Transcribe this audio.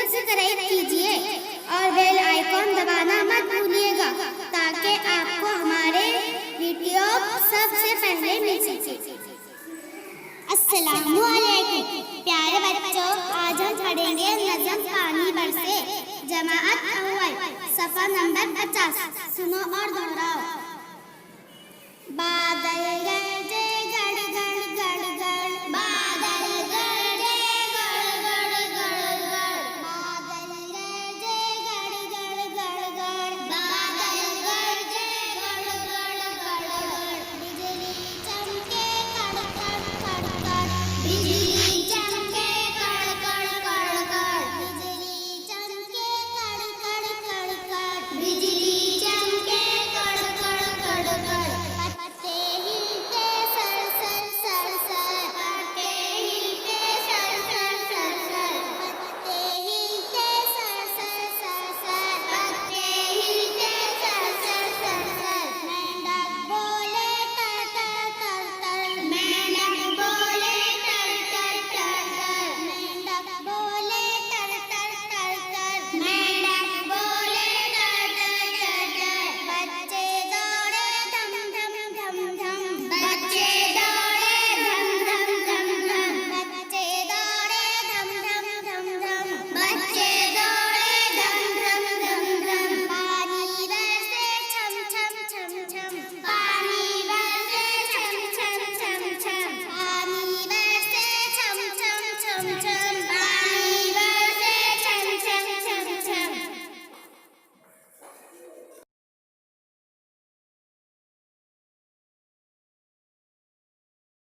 Subscribe कीजिए और bell icon दबाना मत भूलिएगा ताकि आपको हमारे वीडियो सबसे पहले मिल सके। अस्सलामुअलैकुम प्यारे बच्चों, आज हम पढ़ेंगे नज़म पानी बरसे जमाअत अव्वल सफ़ा नंबर 50। सुनो और दोहराओ।